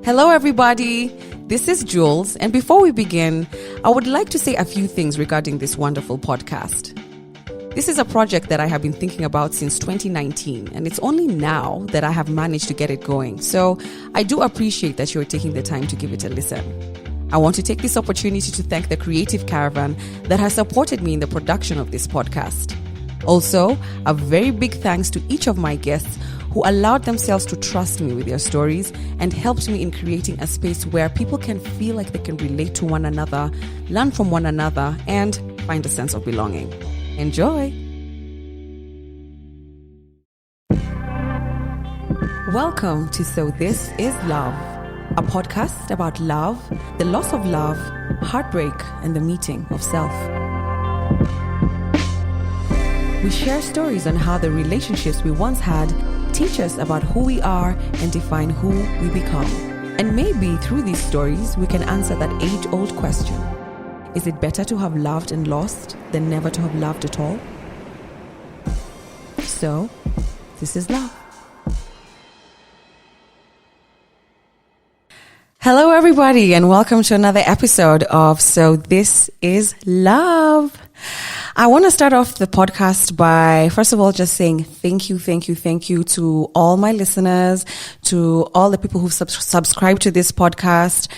Hello, everybody. This is Jules, and before we begin, I would like to say a few things regarding this wonderful podcast. This is a project that I have been thinking about since 2019, and it's only now that I have managed to get it going. So I do appreciate that you're taking the time to give it a listen. I want to take this opportunity to thank the Creative Caravan that has supported me in the production of this podcast. Also, a very big thanks to each of my guests who allowed themselves to trust me with their stories and helped me in creating a space where people can feel like they can relate to one another, learn from one another, and find a sense of belonging. Enjoy! Welcome to So This Is Love, a podcast about love, the loss of love, heartbreak, and the meeting of self. We share stories on how the relationships we once had teach us about who we are and define who we become. And maybe through these stories, we can answer that age-old question. Is it better to have loved and lost than never to have loved at all? So, this is love. Hello, everybody, and welcome to another episode of So This Is Love. I want to start off the podcast by, first of all, just saying thank you to all my listeners, to all the people who've subscribed to this podcast.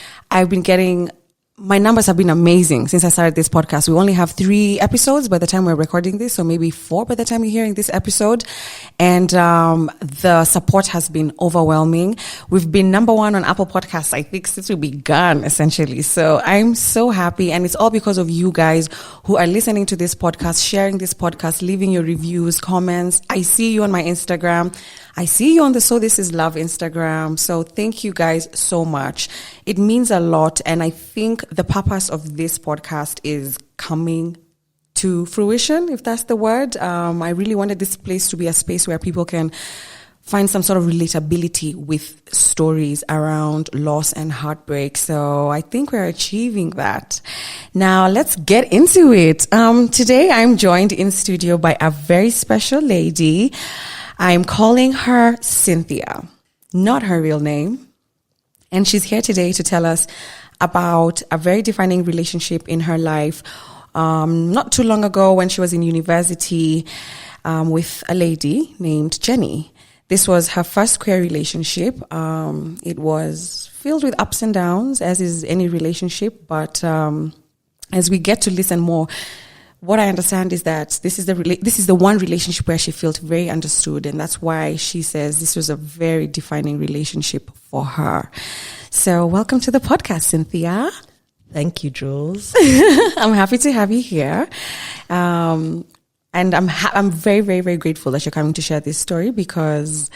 My numbers have been amazing since I started this podcast. We only have 3 episodes by the time we're recording this, so maybe 4 by the time you're hearing this episode. And the support has been overwhelming. We've been number 1 on Apple Podcasts, I think, since we began, essentially. So I'm so happy. And it's all because of you guys who are listening to this podcast, sharing this podcast, leaving your reviews, comments. I see you on my Instagram. I see you on the So This Is Love Instagram. So thank you guys so much. It means a lot. And I think the purpose of this podcast is coming to fruition, if that's the word. I really wanted this place to be a space where people can find some sort of relatability with stories around loss and heartbreak. So I think we're achieving that. Now let's get into it. Today I'm joined in studio by a very special lady. I'm calling her Cynthia, not her real name. And she's here today to tell us about a very defining relationship in her life. Not too long ago when she was in university with a lady named Jenny. This was her first queer relationship. It was filled with ups and downs, as is any relationship. But as we get to listen more, what I understand is that this is the one relationship where she felt very understood, and that's why she says this was a very defining relationship for her. So welcome to the podcast, Cynthia. Thank you, Jules. I'm happy to have you here. And I'm very, very, very grateful that you're coming to share this story, because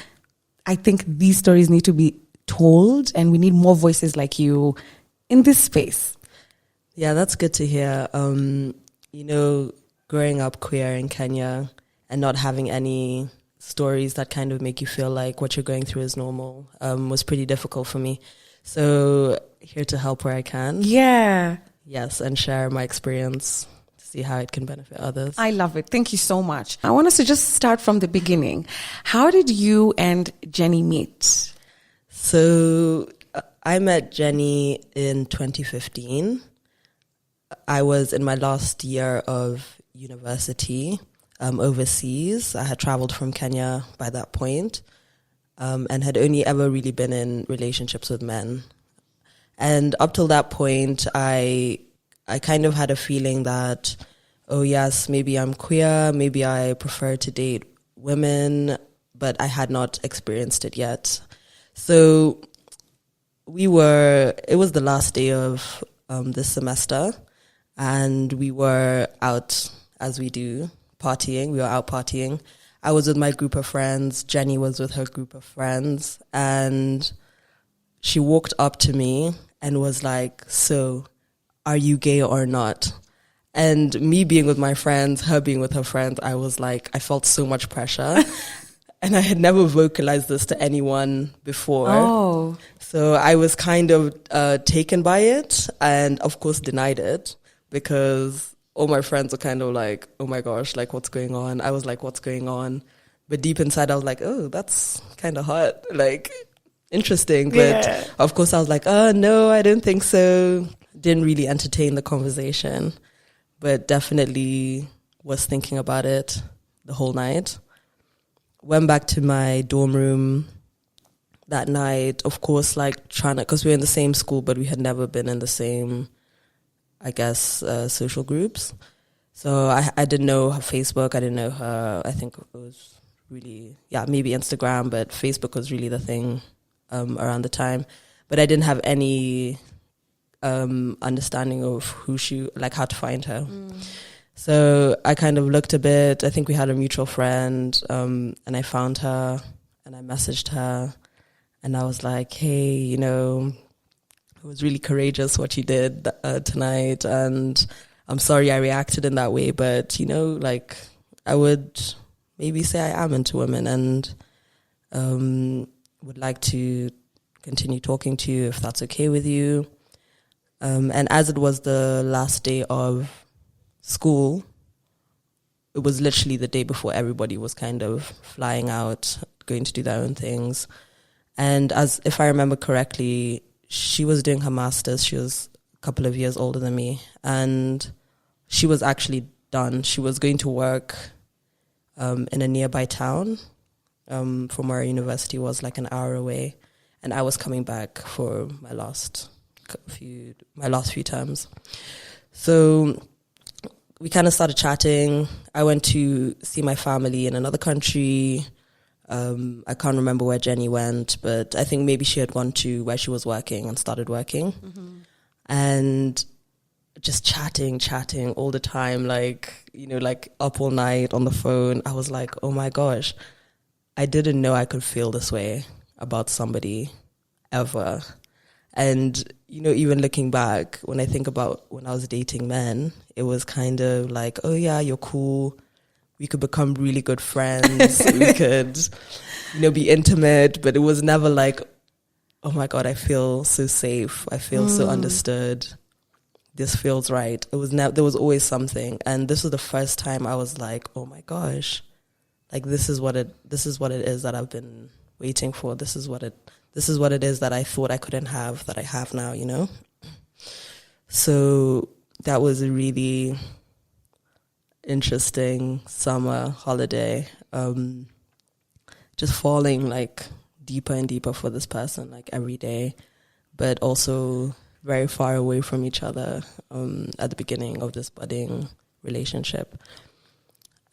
I think these stories need to be told, and we need more voices like you in this space. Yeah, that's good to hear. Growing up queer in Kenya and not having any stories that kind of make you feel like what you're going through is normal was pretty difficult for me. So here to help where I can. Yeah. Yes, and share my experience to see how it can benefit others. I love it. Thank you so much. I want us to just start from the beginning. How did you and Jenny meet? So I met Jenny in 2015. I was in my last year of university overseas. I had traveled from Kenya by that point, and had only ever really been in relationships with men. And up till that point, I kind of had a feeling that, oh yes, maybe I'm queer, maybe I prefer to date women, but I had not experienced it yet. So it was the last day of this semester, and we were out, as we do, partying. We were out partying. I was with my group of friends. Jenny was with her group of friends. And she walked up to me and was like, so, are you gay or not? And me being with my friends, her being with her friends, I was like, I felt so much pressure. And I had never vocalized this to anyone before. Oh. So I was kind of taken by it, and of course denied it, because all my friends were kind of like, oh my gosh, like what's going on? I was like, what's going on? But deep inside I was like, oh, that's kind of hot. Like, interesting. But of course I was like, oh no, I don't think so. Didn't really entertain the conversation, but definitely was thinking about it the whole night. Went back to my dorm room that night, of course, like trying to, because we were in the same school, but we had never been in the same, I guess, social groups. So I didn't know her Facebook. I didn't know her. I think it was really, maybe Instagram, but Facebook was really the thing around the time. But I didn't have any understanding of who she, like how to find her. So I kind of looked a bit. I think we had a mutual friend, and I found her and I messaged her. And I was like, hey, you know, it was really courageous what you did tonight. And I'm sorry I reacted in that way. But, you know, like I would maybe say I am into women and would like to continue talking to you if that's okay with you. And as it was the last day of school, it was literally the day before everybody was kind of flying out, going to do their own things. And as if I remember correctly, she was doing her master's. She was a couple of years older than me, and she was actually done. She was going to work in a nearby town from where our university was, like an hour away, and I was coming back for my last few terms. So we kind of started chatting. I went to see my family in another country. I can't remember where Jenny went, but I think maybe she had gone to where she was working and started working. And just chatting all the time, like, you know, like up all night on the phone. I was like, oh my gosh, I didn't know I could feel this way about somebody ever. And, you know, even looking back, when I think about when I was dating men, it was kind of like, oh yeah, you're cool. We could become really good friends. We could, you know, be intimate, but it was never like, oh my God, I feel so safe. I feel so understood. This feels right. It was there was always something. And this was the first time I was like, oh my gosh, like this is what it is that I've been waiting for. This is what it is that I thought I couldn't have, that I have now, you know? So that was a really interesting summer holiday, just falling like deeper and deeper for this person, like every day, but also very far away from each other at the beginning of this budding relationship.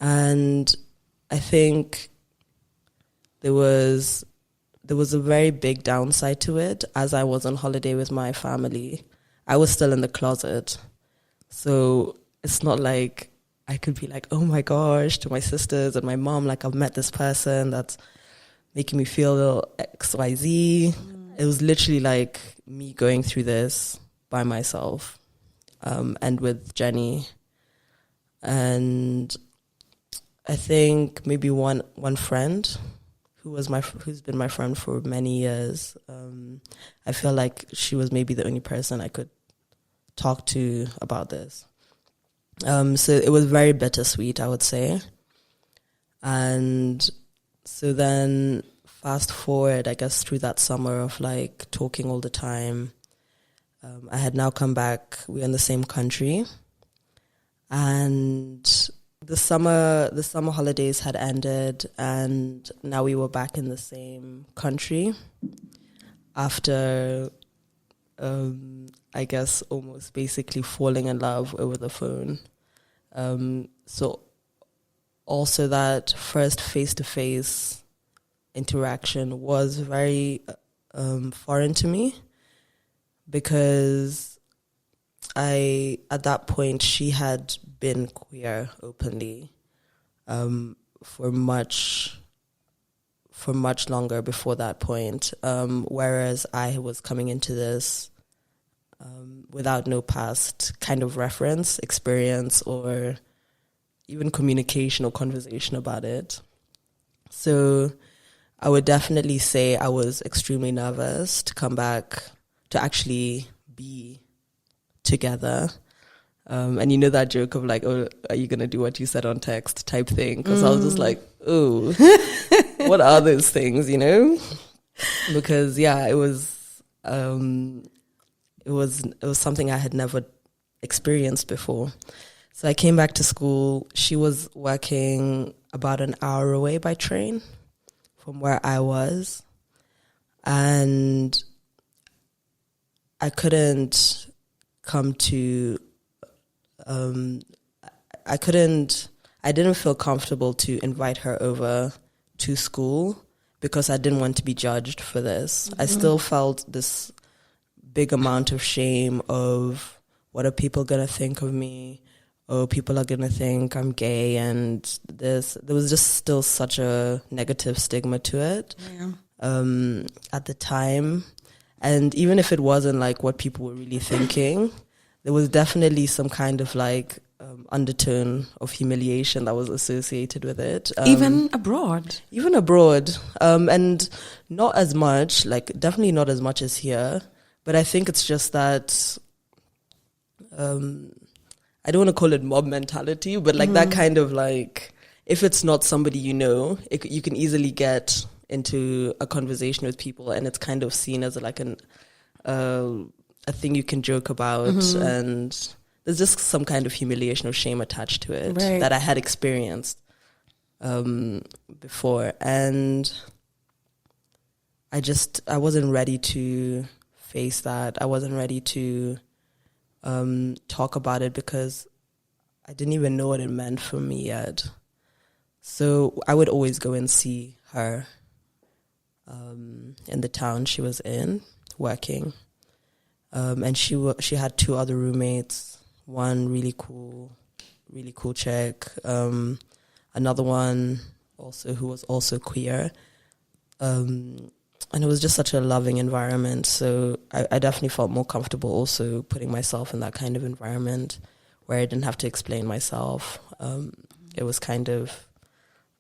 And I think there was a very big downside to it. As I was on holiday with my family, I was still in the closet, so it's not like I could be like, oh my gosh, to my sisters and my mom, like I've met this person that's making me feel XYZ. It was literally like me going through this by myself, and with Jenny. And I think maybe one friend who's been my friend for many years. I feel like she was maybe the only person I could talk to about this. So it was very bittersweet, I would say. And so then fast forward, I guess, through that summer of like talking all the time, I had now come back. We were in the same country, and the summer holidays had ended, and now we were back in the same country after, I guess, almost basically falling in love over the phone. So also that first face-to-face interaction was very foreign to me, because at that point, she had been queer openly for much longer before that point, whereas I was coming into this without no past kind of reference, experience, or even communication or conversation about it. So I would definitely say I was extremely nervous to come back, to actually be together. And you know that joke of like, oh, are you going to do what you said on text type thing? Because I was just like, oh, what are those things, you know? because it was something I had never experienced before. So I came back to school. She was working about an hour away by train from where I was, and I couldn't come to. I didn't feel comfortable to invite her over to school because I didn't want to be judged for this. I still felt this big amount of shame of what are people going to think of me? Oh, people are going to think I'm gay, and there was just still such a negative stigma to it at the time. And even if it wasn't like what people were really thinking, there was definitely some kind of like undertone of humiliation that was associated with it. Even abroad? Even abroad. And not as much, like definitely not as much as here. But I think it's just that, I don't want to call it mob mentality, but like that kind of like, if it's not somebody you know, you can easily get into a conversation with people and it's kind of seen as like a thing you can joke about, and there's just some kind of humiliation or shame attached to it that I had experienced before, and I wasn't ready to face that. I wasn't ready to talk about it because I didn't even know what it meant for me yet. So I would always go and see her in the town she was in, working. And she had two other roommates, one really cool chick, another one also who was also queer. And it was just such a loving environment. So I definitely felt more comfortable also putting myself in that kind of environment where I didn't have to explain myself. It was kind of,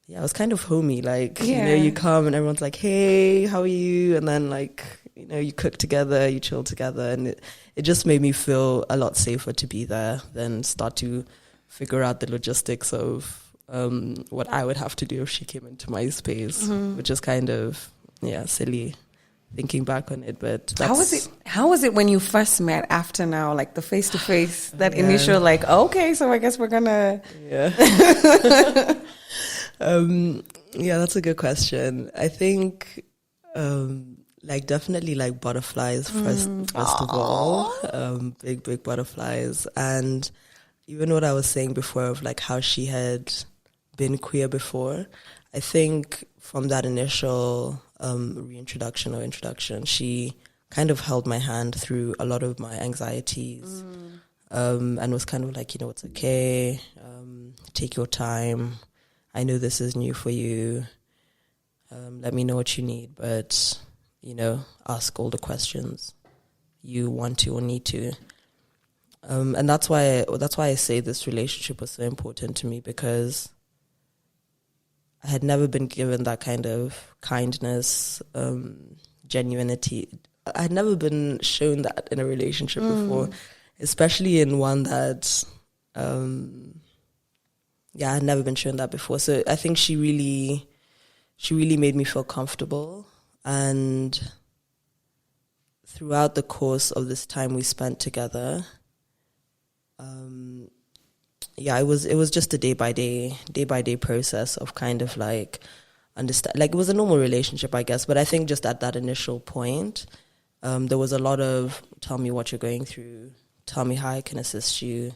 it was kind of homey. Like, you come and everyone's like, hey, how are you? And then like, you cook together, you chill together. And it just made me feel a lot safer to be there than start to figure out the logistics of what I would have to do if she came into my space, which is kind of, silly thinking back on it. But how was it when you first met after now, like the face-to-face, that initial like, okay, so I guess we're gonna... that's a good question. I think... like definitely like butterflies first of all, big butterflies. And even what I was saying before of like how she had been queer before, I think from that initial introduction, she kind of held my hand through a lot of my anxieties, and was kind of like, it's okay, take your time, I know this is new for you, let me know what you need, but ask all the questions you want to or need to. And that's why I say this relationship was so important to me, because I had never been given that kind of kindness, genuinity. I had never been shown that in a relationship before, especially in one that, I had never been shown that before. So I think she really made me feel comfortable. And throughout the course of this time we spent together, it was just a day by day process of kind of like understand. Like it was a normal relationship, I guess, but I think just at that initial point, there was a lot of tell me what you're going through, tell me how I can assist you,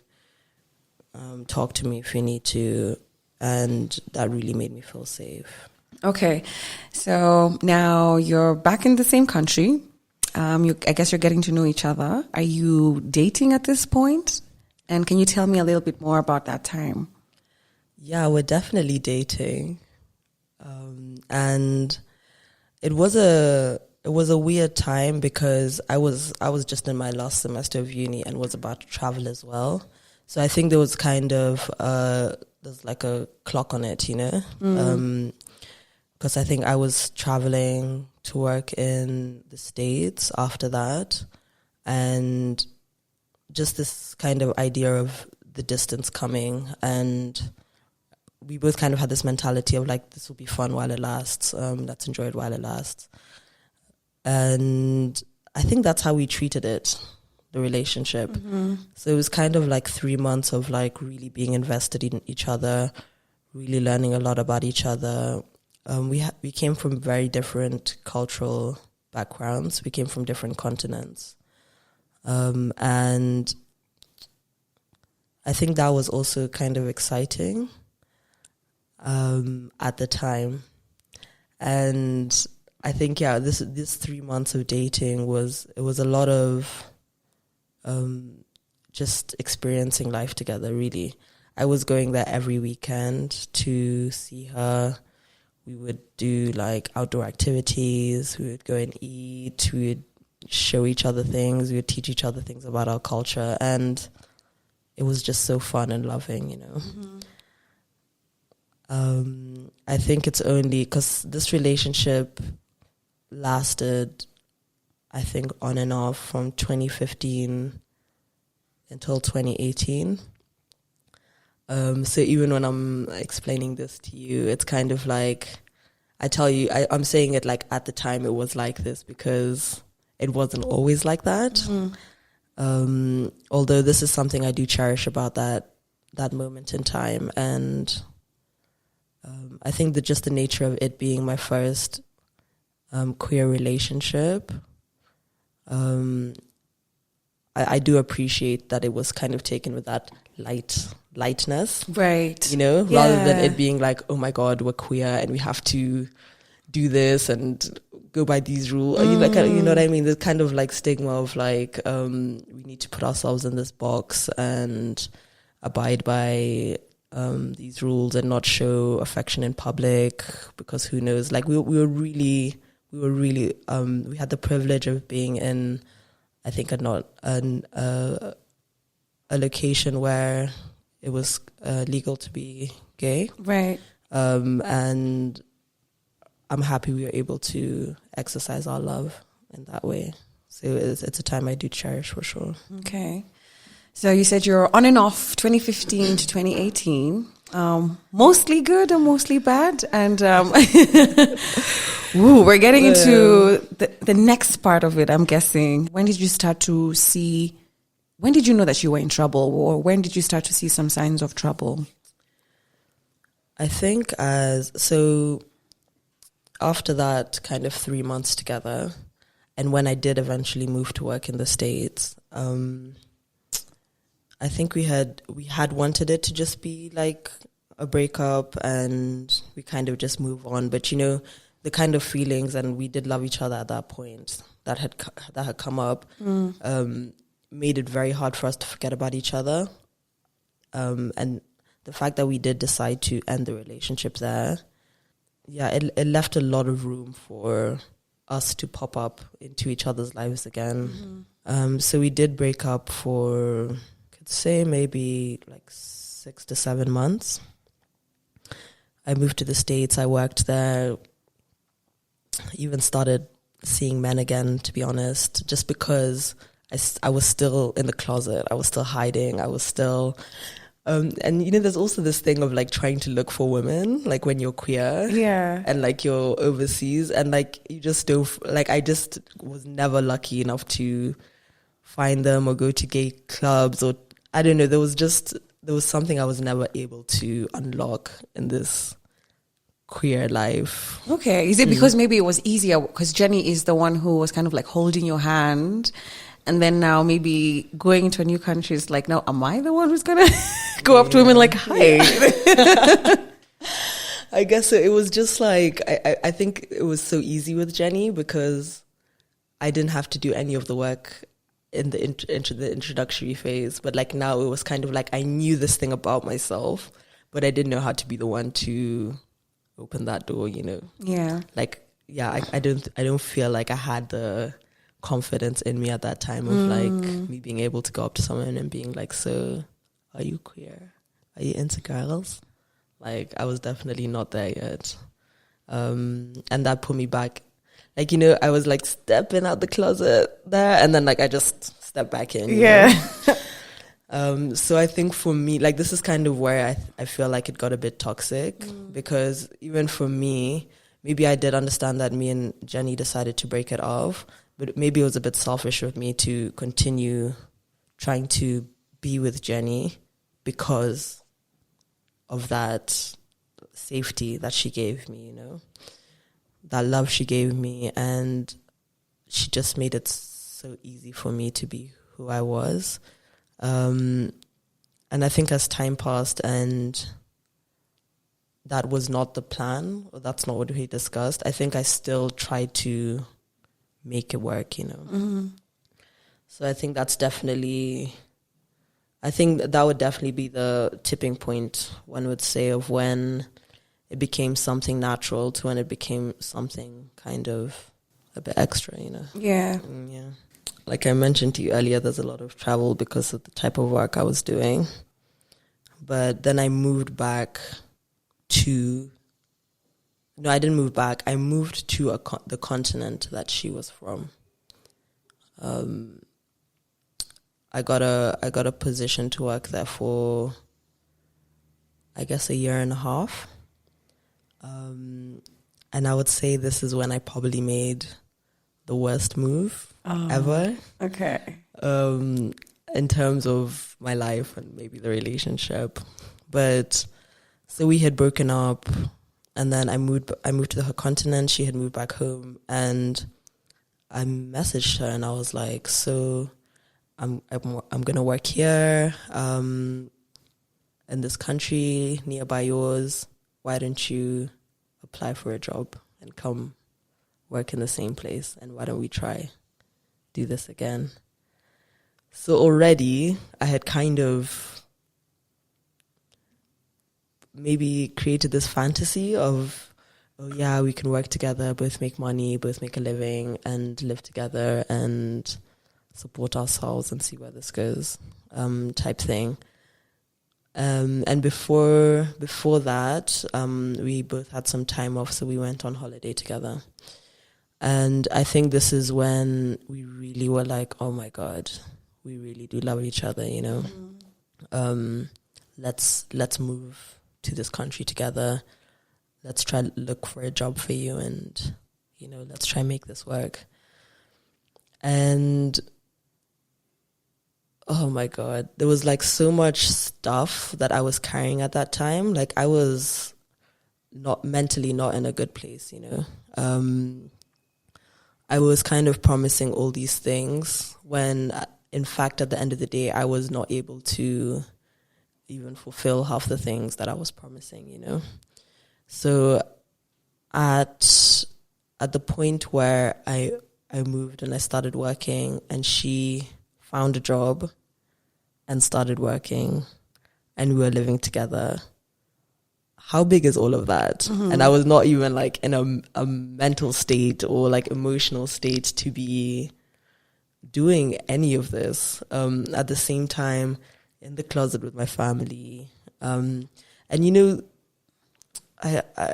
talk to me if you need to, and that really made me feel safe. Okay, so now you're back in the same country. I guess you're getting to know each other. Are you dating at this point? And can you tell me a little bit more about that time? Yeah, we're definitely dating. And it was a weird time because I was just in my last semester of uni and was about to travel as well. So I think there was kind of there's like a clock on it, because I think I was traveling to work in the States after that, and just this kind of idea of the distance coming, and we both kind of had this mentality of like, this will be fun while it lasts, let's enjoy it while it lasts. And I think that's how we treated it, the relationship. So it was kind of like 3 months of like really being invested in each other, really learning a lot about each other. We came from very different cultural backgrounds. We came from different continents. And I think that was also kind of exciting at the time. And I think, this 3 months of dating was a lot of just experiencing life together, really. I was going there every weekend to see her. We would do like outdoor activities. We would go and eat. We would show each other things. We would teach each other things about our culture. And it was just so fun and loving, you know. I think it's only because this relationship lasted, I think, on and off from 2015 until 2018. So even when I'm explaining this to you, it's kind of like, I tell you, I'm saying it like at the time it was like this because it wasn't always like that. Although this is something I do cherish about that moment in time. And I think that just the nature of it being my first queer relationship, I do appreciate that it was kind of taken with that lightness, right? You know, rather than it being like, oh my God, we're queer and we have to do this and go by these rules. You know what I mean? There's kind of like stigma of like we need to put ourselves in this box and abide by these rules and not show affection in public because who knows? Like we had the privilege of being in, I think, a location where it was legal to be gay, right? And I'm happy we were able to exercise our love in that way. So it's a time I do cherish for sure. Okay. So you said you're on and off 2015 to 2018, mostly good and mostly bad. And we're getting into the next part of it, I'm guessing. When did you know that you were in trouble, or when did you start to see some signs of trouble? I think after that kind of 3 months together, and when I did eventually move to work in the States, I think we had wanted it to just be like a breakup and we kind of just move on. But, you know, the kind of feelings, and we did love each other at that point, that had come up, made it very hard for us to forget about each other. And the fact that we did decide to end the relationship there, it left a lot of room for us to pop up into each other's lives again. So we did break up for, could say, maybe like 6 to 7 months. I moved to the States. I worked there. Even started seeing men again, to be honest, just because I was still in the closet. I was still hiding. I was still... and, you know, there's also this thing of, like, trying to look for women, like, when you're queer. Yeah. And, like, you're overseas. And, like, you just don't... Like, I just was never lucky enough to find them or go to gay clubs or... I don't know. There was something I was never able to unlock in this queer life. Okay. Is it because maybe it was easier? Because Jenny is the one who was kind of, like, holding your hand... And then now maybe going into a new country is like, now am I the one who's going to go up to women like, hi? Yeah. I guess so. It was just like, I think it was so easy with Jenny because I didn't have to do any of the work in the introductory phase. But like now it was kind of like I knew this thing about myself, but I didn't know how to be the one to open that door, you know? Yeah. Like, yeah, I don't feel like I had the confidence in me at that time of like me being able to go up to someone and being like, so are you queer? Are you into girls? Like I was definitely not there yet. And that put me back. Like, you know, I was like stepping out the closet there and then like I just stepped back in. Yeah. So I think for me, like this is kind of where I feel like it got a bit toxic because even for me, maybe I did understand that me and Jenny decided to break it off, but maybe it was a bit selfish of me to continue trying to be with Jenny because of that safety that she gave me, that love she gave me, and she just made it so easy for me to be who I was. And I think as time passed and that was not the plan, or that's not what we discussed, I think I still tried to make it work, Mm-hmm. So I think that would definitely be the tipping point, one would say, of when it became something natural to when it became something kind of a bit extra, Yeah. Yeah. Like I mentioned to you earlier, there's a lot of travel because of the type of work I was doing. But then I moved back to... No, I didn't move back. I moved to the continent that she was from. I got a position to work there for, I guess, a year and a half. And I would say this is when I probably made the worst move ever. Okay. In terms of my life and maybe the relationship. But so we had broken up, and then I moved to her continent. She had moved back home, and I messaged her and I was like, so I'm gonna work here, in this country nearby yours. Why don't you apply for a job and come work in the same place? And why don't we try do this again? So already I had kind of maybe created this fantasy of, oh yeah, we can work together, both make money, both make a living, and live together and support ourselves and see where this goes, type thing. And before that, we both had some time off, so we went on holiday together. And I think this is when we really were like, oh my God, we really do love each other, Let's move to this country together. Let's try to look for a job for you, and let's try and make this work. And oh my God, there was like so much stuff that I was carrying at that time. Like I was not mentally not in a good place, I was kind of promising all these things when in fact at the end of the day I was not able to even fulfill half the things that I was promising, So at the point where I moved and I started working, and she found a job and started working, and we were living together, how big is all of that? Mm-hmm. And I was not even like in a mental state or like emotional state to be doing any of this. At the same time, in the closet with my family. And I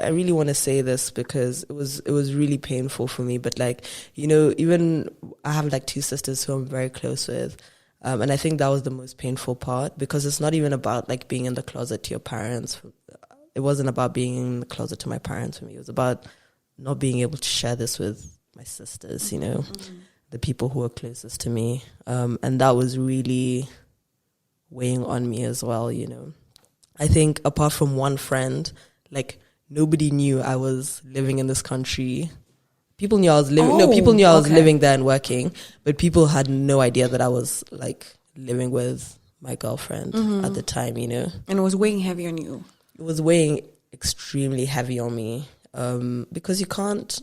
really want to say this because it was really painful for me. But like, even I have like two sisters who I'm very close with. And I think that was the most painful part, because it's not even about like being in the closet to your parents. It wasn't about being in the closet to my parents for me. It was about not being able to share this with my sisters, mm-hmm. the people who were closest to me. And that was really weighing on me as well, I think apart from one friend, like nobody knew I was living in this country. People knew I was living. People knew I was living there and working, but people had no idea that I was like living with my girlfriend mm-hmm. at the time, And it was weighing heavy on you. It was weighing extremely heavy on me, because you can't,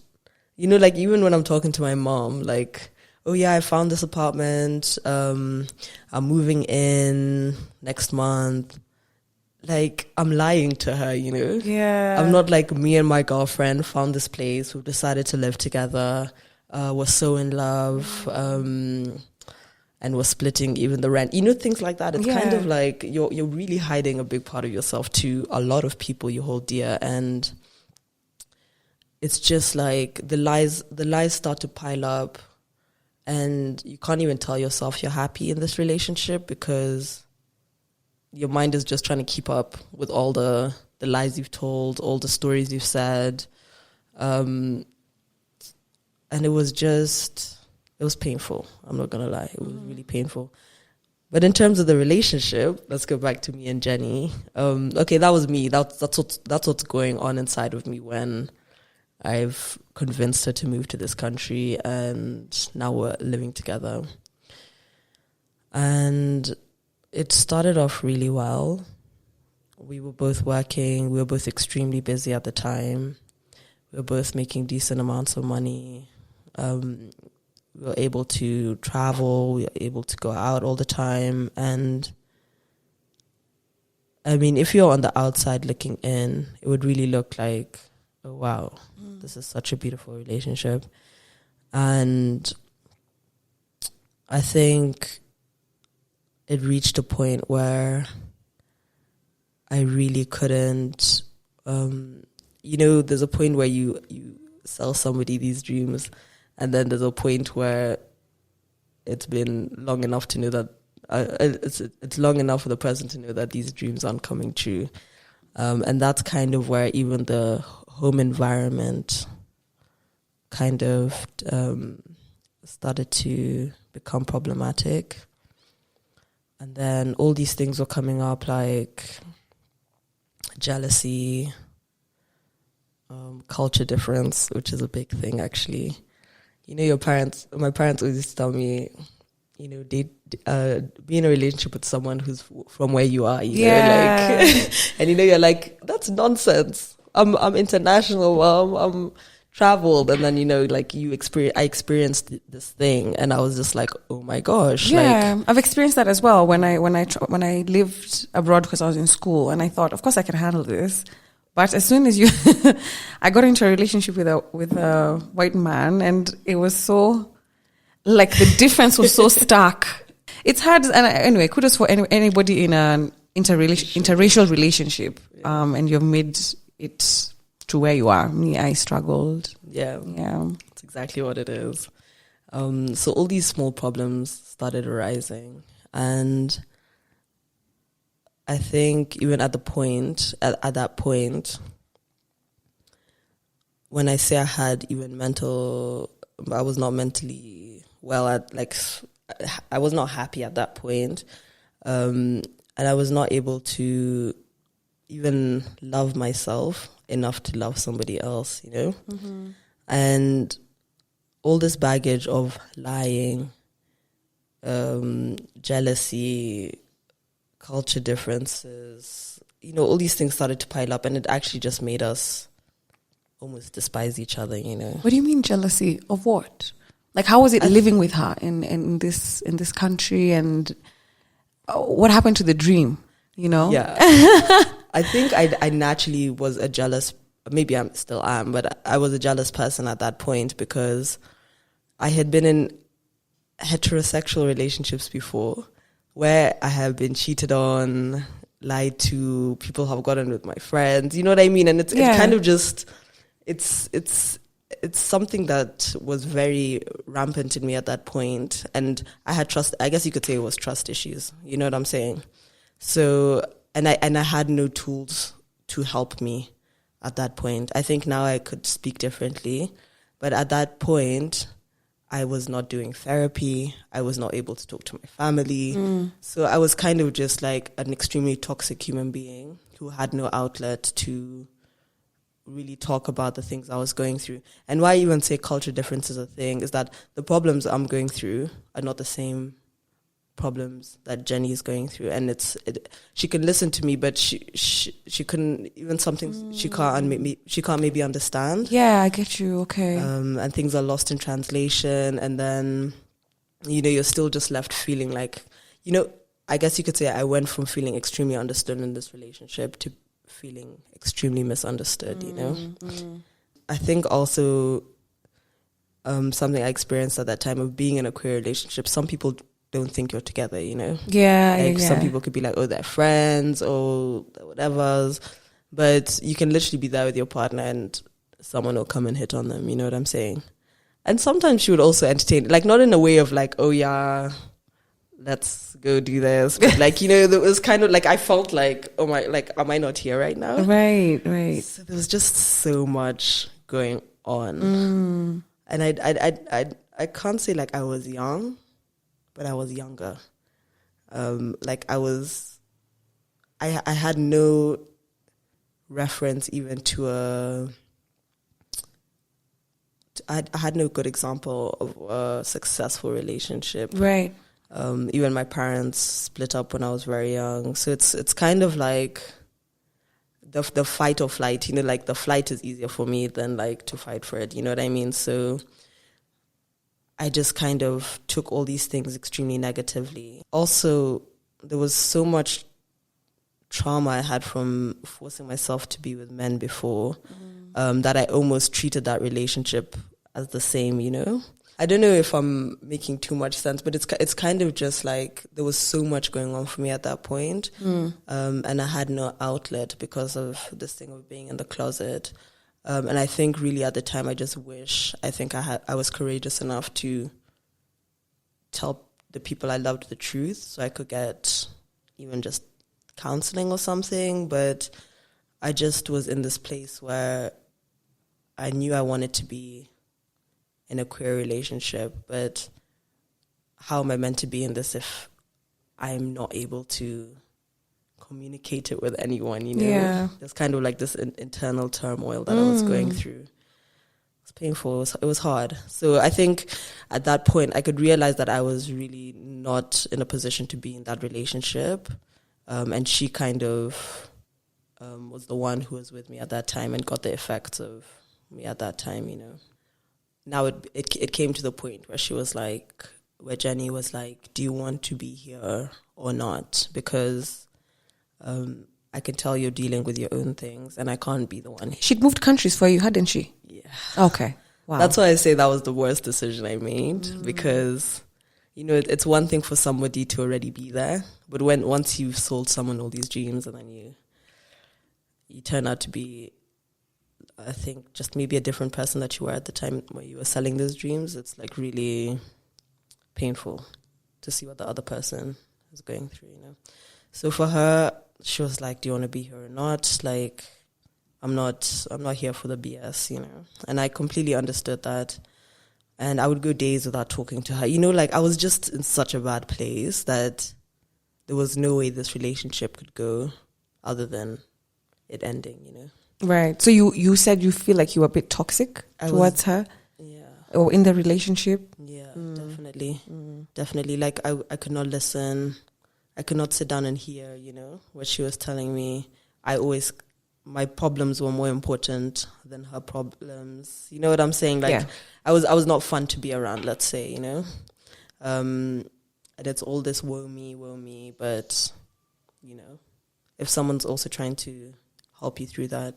like even when I'm talking to my mom, like, oh yeah, I found this apartment. I'm moving in next month. Like, I'm lying to her, Yeah. I'm not like, me and my girlfriend found this place. We've decided to live together. We're so in love. And we're splitting even the rent. Things like that. It's kind of like you're really hiding a big part of yourself to a lot of people you hold dear. And it's just like the lies start to pile up. And you can't even tell yourself you're happy in this relationship because your mind is just trying to keep up with all the lies you've told, all the stories you've said. And it was painful. I'm not going to lie. It was really painful. But in terms of the relationship, let's go back to me and Jenny. Okay, that was me. That's what's going on inside of me when I've convinced her to move to this country, and now we're living together. And it started off really well. We were both working. We were both extremely busy at the time. We were both making decent amounts of money. We were able to travel. We were able to go out all the time. And I mean, if you're on the outside looking in, it would really look like, oh, wow, this is such a beautiful relationship. And I think it reached a point where I really couldn't, there's a point where you sell somebody these dreams, and then there's a point where it's been long enough to know that, it's long enough for the person to know that these dreams aren't coming true. And that's kind of where even the home environment kind of started to become problematic. And then all these things were coming up, like jealousy, culture difference, which is a big thing, actually. My parents always tell me, be in a relationship with someone who's from where you are, know, like, and you're like, that's nonsense. I'm international, Mom. I'm traveled, and then I experienced this thing, and I was just like, oh my gosh. Yeah, I've experienced that as well when I lived abroad, because I was in school, and I thought, of course I can handle this. But as soon as I got into a relationship with a white man, and it was so, like, the difference was so stark. It's hard, and anyway, kudos for anybody in an interracial relationship, and you've made it to where you are. Me, I struggled. Yeah, that's exactly what it is. So all these small problems started arising, and I think even at that point, when I say I had even I was not mentally well I was not happy at that point. And I was not able to even love myself enough to love somebody else, Mm-hmm. And all this baggage of lying, jealousy, culture differences, all these things started to pile up, and it actually just made us almost despise each other, What do you mean jealousy of what? Like, how was it living with her in this country, and what happened to the dream, Yeah. I think I naturally was a jealous, maybe I still am, but I was a jealous person at that point, because I had been in heterosexual relationships before, where I have been cheated on, lied to, people have gotten with my friends, you know what I mean? And it's kind of just, it's something that was very rampant in me at that point. And I had I guess you could say it was trust issues, you know what I'm saying? So, and I had no tools to help me at that point. I think now I could speak differently, but at that point, I was not doing therapy. I was not able to talk to my family. So I was kind of just like an extremely toxic human being who had no outlet to really talk about the things I was going through. And why I even say culture difference is a thing is that the problems I'm going through are not the same problems that Jenny is going through. And she can listen to me, but she couldn't, even some things she can't maybe understand. Yeah, I get you. Okay. And things are lost in translation, and then you're still just left feeling like, I guess you could say I went from feeling extremely understood in this relationship to feeling extremely misunderstood. I think also something I experienced at that time of being in a queer relationship, some people don't think you're together, Yeah. Some people could be like, oh, they're friends or whatever. But you can literally be there with your partner and someone will come and hit on them, you know what I'm saying? And sometimes she would also entertain, like, not in a way of like, oh yeah, let's go do this. But like, it was kind of like, I felt like, oh my, like, am I not here right now? Right. So there was just so much going on. And I can't say like I was young, but I was younger. Like I had no reference even to I had no good example of a successful relationship. Right. Even my parents split up when I was very young. So it's kind of like the fight or flight, you know, like the flight is easier for me than like to fight for it. You know what I mean? So I just kind of took all these things extremely negatively. Also, there was so much trauma I had from forcing myself to be with men before, that I almost treated that relationship as the same, you know? I don't know if I'm making too much sense, but it's kind of just like there was so much going on for me at that point, and I had no outlet because of this thing of being in the closet. And I think really at the time I was courageous enough to tell the people I loved the truth so I could get even just counseling or something. But I just was in this place where I knew I wanted to be in a queer relationship, but how am I meant to be in this if I'm not able to communicate it with anyone, you know? Yeah. There's kind of like this internal turmoil that I was going through. It's painful. It was hard. So I think at that point I could realize that I was really not in a position to be in that relationship. And she kind of was the one who was with me at that time and got the effects of me at that time, you know. Now it came to the point where Jenny was like, do you want to be here or not? Because I can tell you're dealing with your own things and I can't be the one. She'd moved countries for you, hadn't she? Yeah. Okay. Wow. That's why I say that was the worst decision I made, because, you know, it's one thing for somebody to already be there, but once you've sold someone all these dreams and then you turn out to be, I think, just maybe a different person that you were at the time when you were selling those dreams, it's like really painful to see what the other person is going through, you know. So for her, she was like, do you want to be here or not? Like, I'm not here for the BS, you know. And I completely understood that. And I would go days without talking to her. You know, like I was just in such a bad place that there was no way this relationship could go other than it ending, you know. Right. So you said you feel like you were a bit toxic towards her? Yeah. Or in the relationship? Yeah, definitely. Definitely. Like I could not listen. I could not sit down and hear, you know, what she was telling me. My problems were more important than her problems. You know what I'm saying? Like, I was not fun to be around, let's say, you know. And it's all this woe me, but, you know, if someone's also trying to help you through that,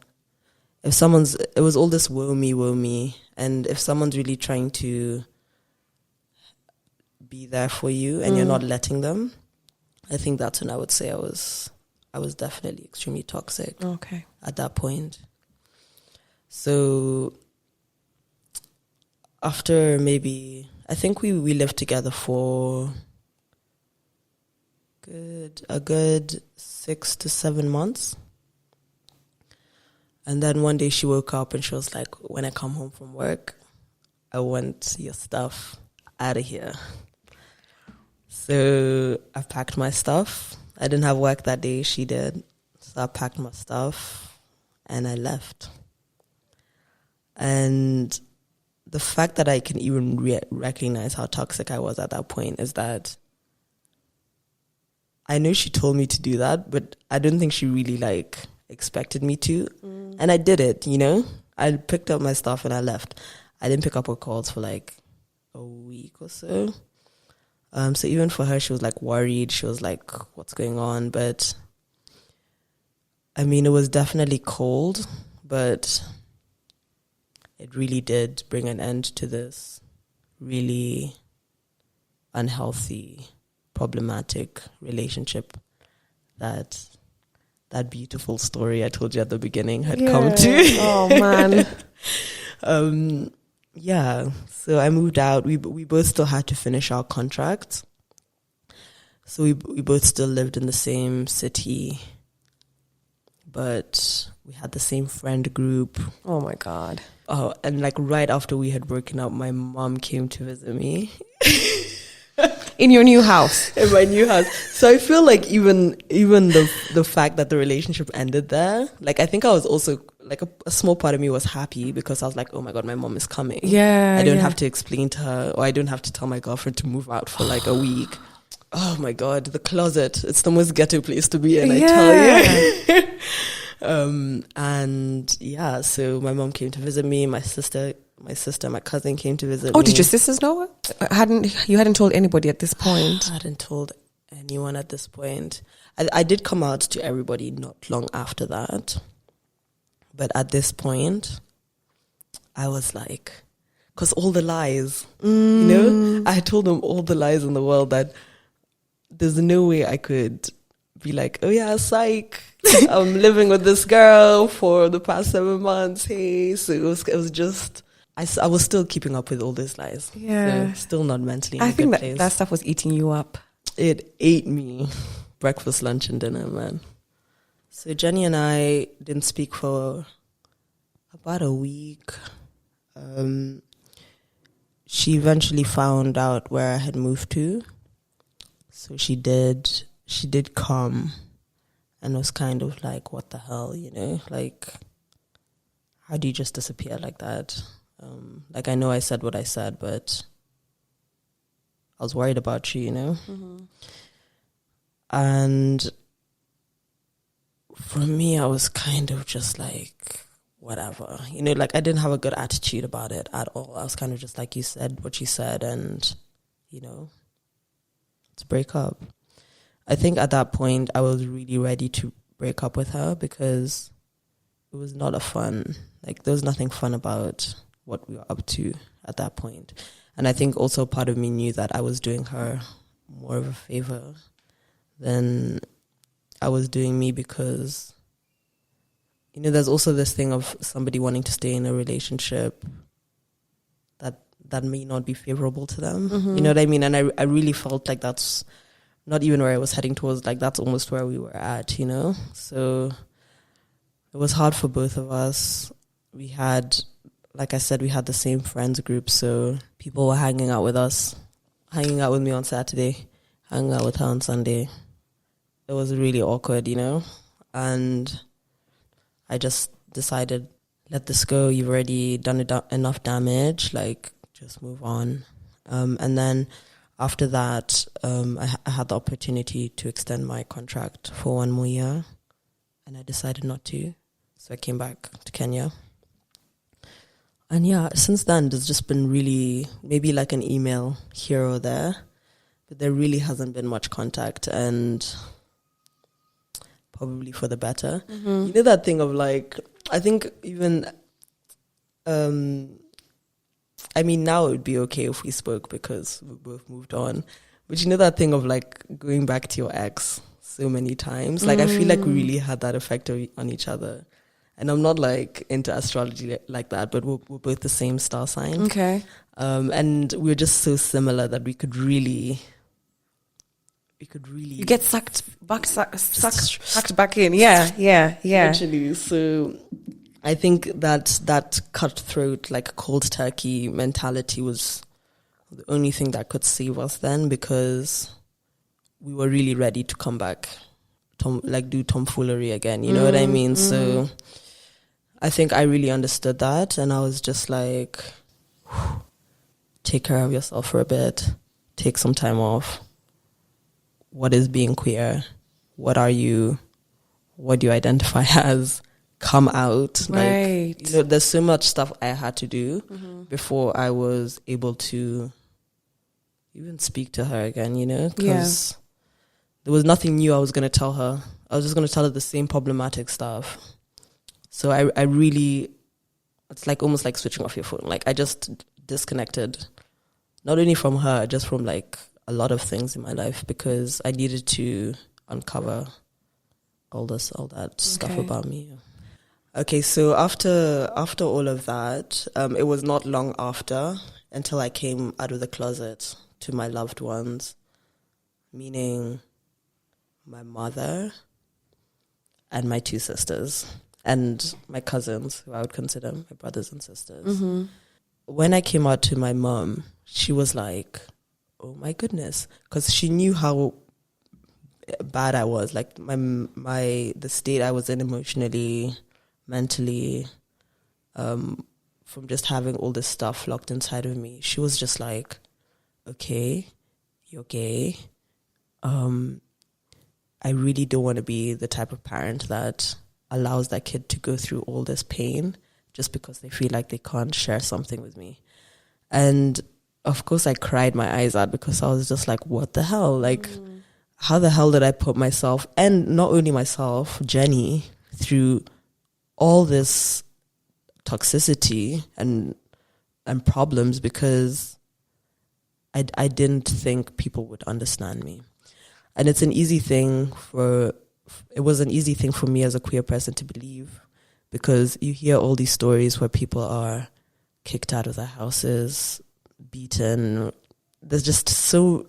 it was all this woe me, and if someone's really trying to be there for you and you're not letting them, I think that's when I would say I was definitely extremely toxic. Okay. At that point. So after maybe, I think we lived together for a good 6 to 7 months. And then one day she woke up and she was like, when I come home from work, I want your stuff out of here. So I packed my stuff. I didn't have work that day, she did. So I packed my stuff and I left. And the fact that I can even recognize how toxic I was at that point is that I know she told me to do that, but I don't think she really like expected me to. And I did it, you know. I picked up my stuff and I left. I didn't pick up her calls for like a week or so. So even for her, she was like worried. She was like, what's going on? But I mean, it was definitely cold, but it really did bring an end to this really unhealthy, problematic relationship that beautiful story I told you at the beginning had come to. Oh, man. Yeah, so I moved out. We both still had to finish our contracts. So we both still lived in the same city. but we had the same friend group. Oh my God. Oh, and like right after we had broken up, my mom came to visit me. In your new house? In my new house. So I feel like even the fact that the relationship ended there, like I think I was also like a small part of me was happy because I was like, oh my God, my mom is coming. Yeah. I don't have to explain to her, or I don't have to tell my girlfriend to move out for like a week. Oh my God, the closet. It's the most ghetto place to be in, I tell you. And yeah, so my mom came to visit me, my sister, my cousin came to visit me. Oh, did your sisters know? You hadn't told anybody at this point? I hadn't told anyone at this point. I did come out to everybody not long after that. But at this point, I was like, because all the lies, you know, I told them all the lies in the world that there's no way I could be like, oh yeah, psych, I'm living with this girl for the past 7 months. Hey, so it was just, I was still keeping up with all these lies. Yeah. So still not mentally in a I think good place. that stuff was eating you up. It ate me. Breakfast, lunch, and dinner, man. So Jenny and I didn't speak for about a week. She eventually found out where I had moved to. So she did come and was kind of like, what the hell, you know? Like, how do you just disappear like that? Like, I know I said what I said, but I was worried about you, you know? Mm-hmm. And for me, I was kind of just like, whatever. You know, like I didn't have a good attitude about it at all. I was kind of just like, you said what you said and, you know, let's break up. I think at that point, I was really ready to break up with her because it was not a fun, like there was nothing fun about what we were up to at that point. And I think also part of me knew that I was doing her more of a favor than I was doing me because, you know, there's also this thing of somebody wanting to stay in a relationship that may not be favorable to them. Mm-hmm. You know what I mean? And I really felt like that's not even where I was heading towards, like that's almost where we were at, you know? So it was hard for both of us. We had, like I said, we had the same friends group, so people were hanging out with us, hanging out with me on Saturday, hanging out with her on Sunday. It was really awkward, you know? And I just decided, let this go. You've already done enough damage. Like, just move on. And then after that, I had the opportunity to extend my contract for 1 more year. And I decided not to. So I came back to Kenya. And yeah, since then, there's just been really, maybe like an email here or there. But there really hasn't been much contact. And probably for the better. Mm-hmm. You know that thing of like, I think even, I mean, now it would be okay if we spoke because we both moved on. But you know that thing of like going back to your ex so many times? Like, I feel like we really had that effect on each other. And I'm not like into astrology like that, but we're both the same star sign. Okay. And we're just so similar that we could really... You get sucked back in. Yeah. Actually, so I think that cutthroat, like cold turkey mentality was the only thing that could save us then because we were really ready to come back, do tomfoolery again. You know what I mean? So I think I really understood that, and I was just like, take care of yourself for a bit, take some time off. What is being queer? What are you? What do you identify as? Come out. Right. Like, you know, there's so much stuff I had to do before I was able to even speak to her again, you know? Because there was nothing new I was going to tell her. I was just going to tell her the same problematic stuff. So I really, it's like almost like switching off your phone. Like I just disconnected, not only from her, just from like a lot of things in my life because I needed to uncover all that stuff about me. Okay, so after all of that, it was not long after until I came out of the closet to my loved ones, meaning my mother and my 2 sisters and my cousins, who I would consider my brothers and sisters. Mm-hmm. When I came out to my mom, she was like, oh my goodness, because she knew how bad I was, like the state I was in emotionally, mentally, from just having all this stuff locked inside of me. She was just like, okay, you're gay. I really don't want to be the type of parent that allows that kid to go through all this pain just because they feel like they can't share something with me. And of course I cried my eyes out, because I was just like, what the hell? Like, how the hell did I put myself, and not only myself, Jenny, through all this toxicity and problems, because I didn't think people would understand me. And it was an easy thing for me as a queer person to believe, because you hear all these stories where people are kicked out of their houses, beaten. There's just so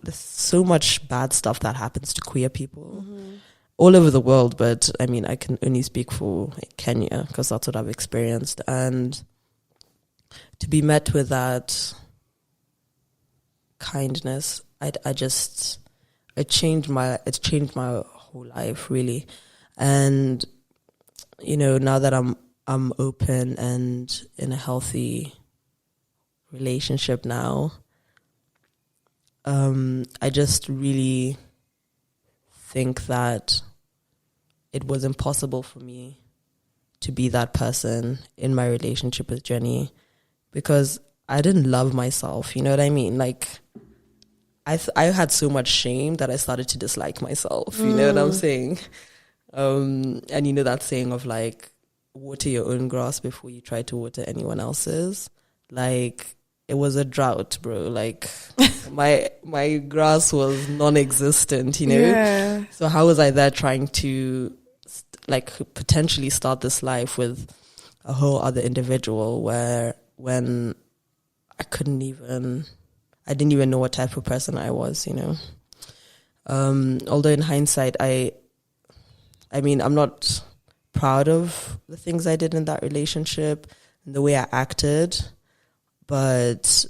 much bad stuff that happens to queer people all over the world. But I mean, I can only speak for Kenya, because that's what I've experienced. And to be met with that kindness, it changed my whole life, really. And now that I'm open and in a healthy relationship now, I just really think that it was impossible for me to be that person in my relationship with Jenny, because I didn't love myself. You know what I mean? Like, I had so much shame that I started to dislike myself. You know what I'm saying? And that saying of like, water your own grass before you try to water anyone else's. Like, it was a drought, bro. Like, my grass was non-existent, Yeah. So how was I there trying to potentially start this life with a whole other individual, when I didn't even know what type of person I was, Although in hindsight, I mean, I'm not proud of the things I did in that relationship and the way I acted, but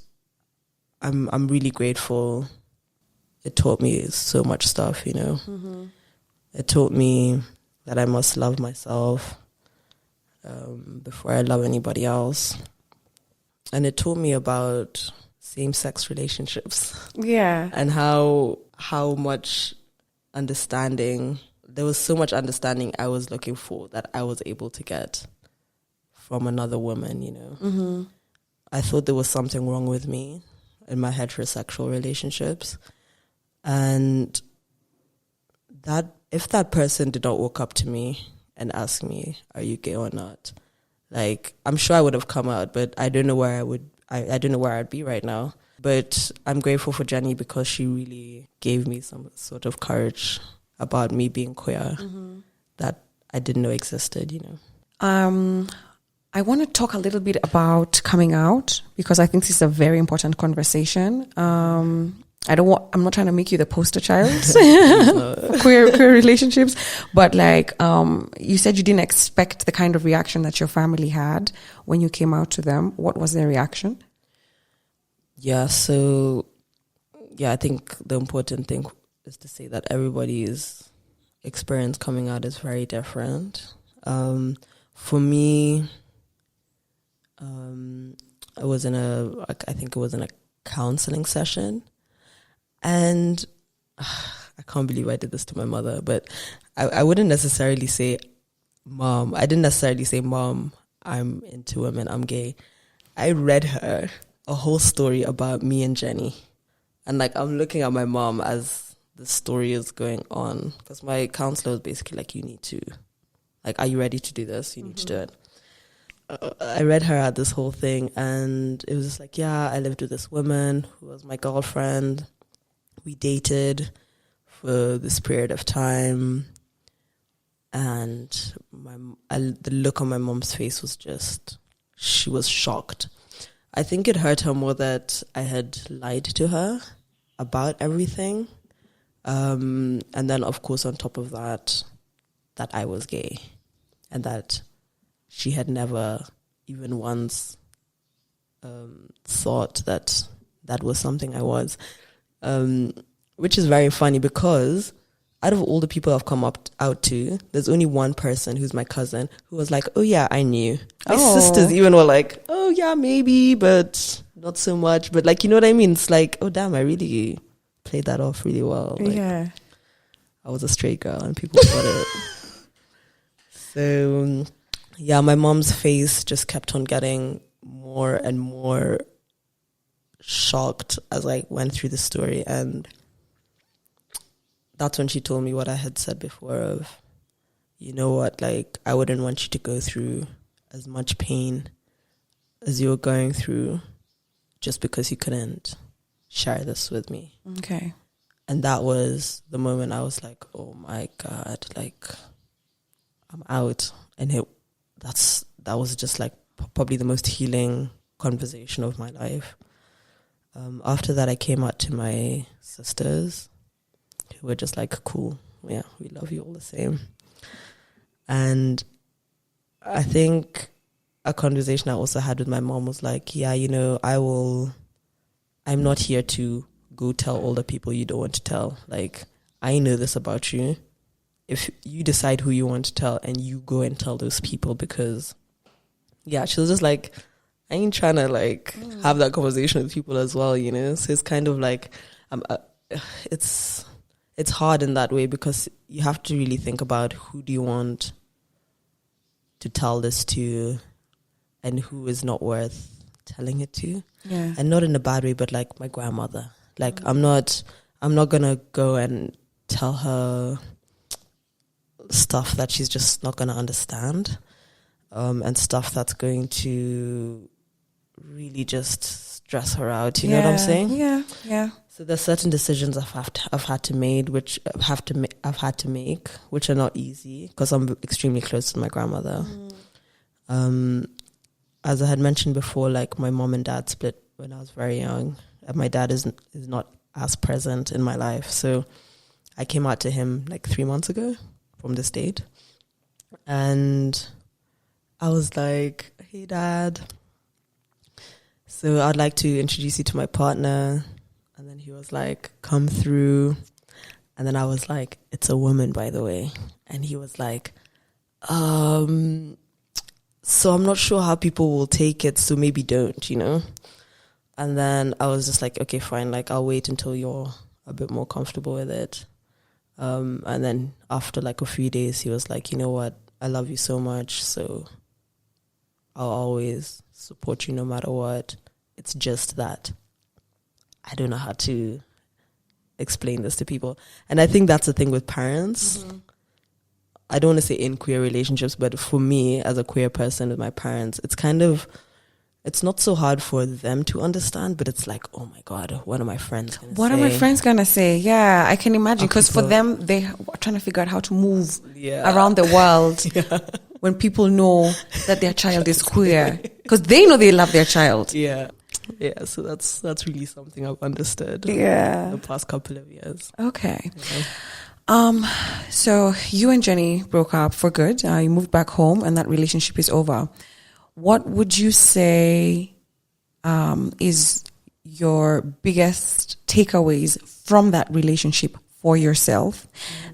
I'm really grateful. It taught me so much stuff, It taught me that I must love myself before I love anybody else. And it taught me about same-sex relationships. Yeah. And how much understanding, there was so much understanding I was looking for that I was able to get from another woman, I thought there was something wrong with me in my heterosexual relationships. And that if that person did not walk up to me and ask me, are you gay or not? Like, I'm sure I would have come out, but I don't know where I don't know where I'd be right now. But I'm grateful for Jenny, because she really gave me some sort of courage about me being queer that I didn't know existed, I want to talk a little bit about coming out, because I think this is a very important conversation. I'm not trying to make you the poster child for queer relationships, but you said you didn't expect the kind of reaction that your family had when you came out to them. What was their reaction? Yeah, so I think the important thing is to say that everybody's experience coming out is very different. For me, I was in a counseling session. And I can't believe I did this to my mother, but I wouldn't necessarily say, Mom. I didn't necessarily say, Mom, I'm into women, I'm gay. I read her a whole story about me and Jenny. And I'm looking at my mom as the story is going on. Because my counselor was basically like, you need to, are you ready to do this? You need to do it. I read her out this whole thing, and it was just like, yeah, I lived with this woman who was my girlfriend. We dated for this period of time, and the look on my mom's face was just, she was shocked. I think it hurt her more that I had lied to her about everything. And then, of course, on top of that, that I was gay and that she had never even once thought that that was something I was, which is very funny because out of all the people I've come out to, there's only one person who's my cousin who was like, oh yeah, I knew. My sisters even were like, oh yeah, maybe, but not so much. But like, you know what I mean? It's like, oh damn, I really played that off really well. Like, yeah. I was a straight girl and people got it. So yeah, my mom's face just kept on getting more and more shocked as I went through the story, and that's when she told me what I had said before of, you know what, like, I wouldn't want you to go through as much pain as you were going through just because you couldn't share this with me. Okay. And that was the moment I was like, oh my God, like, I'm out. And that was just like probably the most healing conversation of my life. After that, I came out to my sisters, who were just like, cool, yeah, we love you all the same. And I think a conversation I also had with my mom was like, yeah, you know, I'm not here to go tell all the people you don't want to tell. Like, I know this about you. If you decide who you want to tell and you go and tell those people, because yeah, she was just like, I ain't trying to like have that conversation with people as well, you know? So it's kind of like, it's hard in that way because you have to really think about who do you want to tell this to and who is not worth telling it to. Yeah. And not in a bad way, but like my grandmother. Like, I'm not gonna go and tell her stuff that she's just not gonna understand, and stuff that's going to really just stress her out. You know what I'm saying? Yeah, yeah. So there's certain decisions I've had to make, which which are not easy because I'm extremely close to my grandmother. As I had mentioned before, like, my mom and dad split when I was very young. And my dad is not as present in my life, so I came out to him like 3 months ago from this date, and I was like, "Hey, Dad. So I'd like to introduce you to my partner." And then he was like, "Come through." And then I was like, "It's a woman, by the way." And he was like, "So I'm not sure how people will take it, so maybe don't, you know?" And then I was just like, "Okay, fine. Like, I'll wait until you're a bit more comfortable with it." And then after like a few days, he was like, "You know what? I love you so much, so I'll always support you no matter what. It's just that I don't know how to explain this to people." And I think that's the thing with parents. Mm-hmm. I don't want to say in queer relationships, but for me as a queer person with my parents, it's not so hard for them to understand, but it's like, oh my God, what are my friends going to say? What are my friends going to say? Yeah, I can imagine. Because for them, they are trying to figure out how to move around the world when people know that their child is queer. Because they know they love their child. Yeah. Yeah, so that's really something I've understood the past couple of years. Okay. Yeah. So you and Jenny broke up for good. You moved back home and that relationship is over. What would you say is your biggest takeaways from that relationship for yourself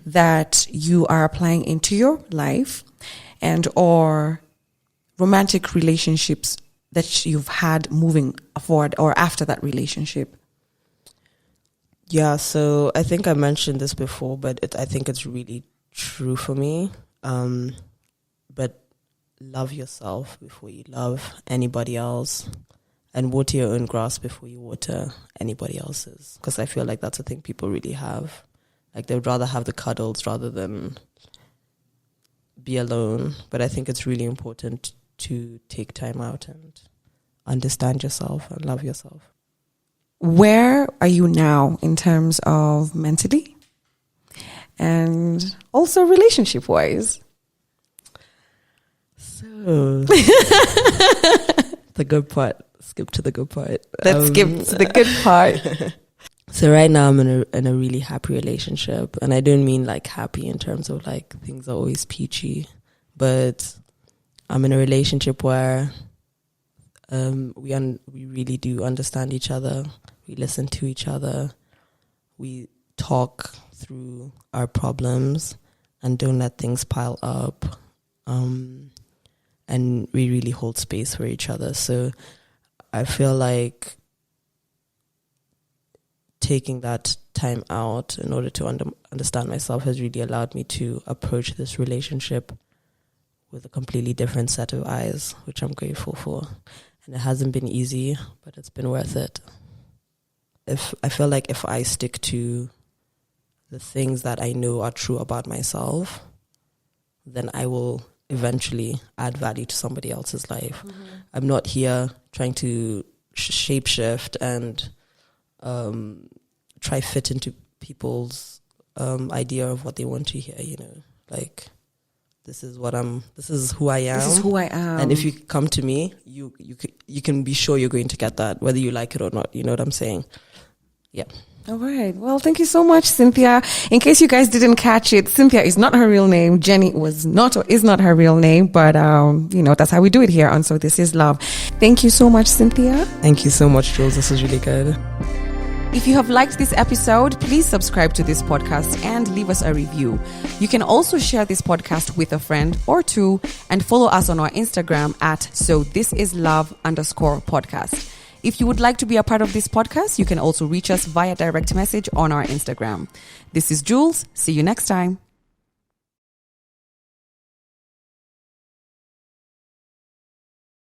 that you are applying into your life, and or romantic relationships that you've had moving forward or after that relationship? Yeah, so I think I mentioned this before, but I think it's really true for me. But love yourself before you love anybody else, and water your own grass before you water anybody else's. Because I feel like that's a thing people really have. Like, they'd rather have the cuddles rather than be alone. But I think it's really important to take time out and understand yourself and love yourself. Where are you now in terms of mentally and also relationship-wise? So, the good part. Skip to the good part. Let's skip to the good part. So right now I'm in a really happy relationship, and I don't mean like happy in terms of like things are always peachy, but I'm in a relationship where we really do understand each other. We listen to each other. We talk through our problems and don't let things pile up. And we really hold space for each other. So I feel like taking that time out in order to understand myself has really allowed me to approach this relationship with a completely different set of eyes, which I'm grateful for. And it hasn't been easy, but it's been worth it. I feel like if I stick to the things that I know are true about myself, then I will eventually add value to somebody else's life. Mm-hmm. I'm not here trying to shape shift and try fit into people's idea of what they want to hear, you know, like this is who I am. This is who I am. And if you come to me, you can be sure you're going to get that, whether you like it or not. You know what I'm saying? Yeah. All right. Well, thank you so much, Cynthia. In case you guys didn't catch it, Cynthia is not her real name. Jenny is not her real name, but you know, that's how we do it here on So This Is Love. Thank you so much, Cynthia. Thank you so much, Jules. This is really good. If you have liked this episode, please subscribe to this podcast and leave us a review. You can also share this podcast with a friend or two and follow us on our Instagram at SoThisIsLove_podcast. If you would like to be a part of this podcast, you can also reach us via direct message on our Instagram. This is Jules. See you next time.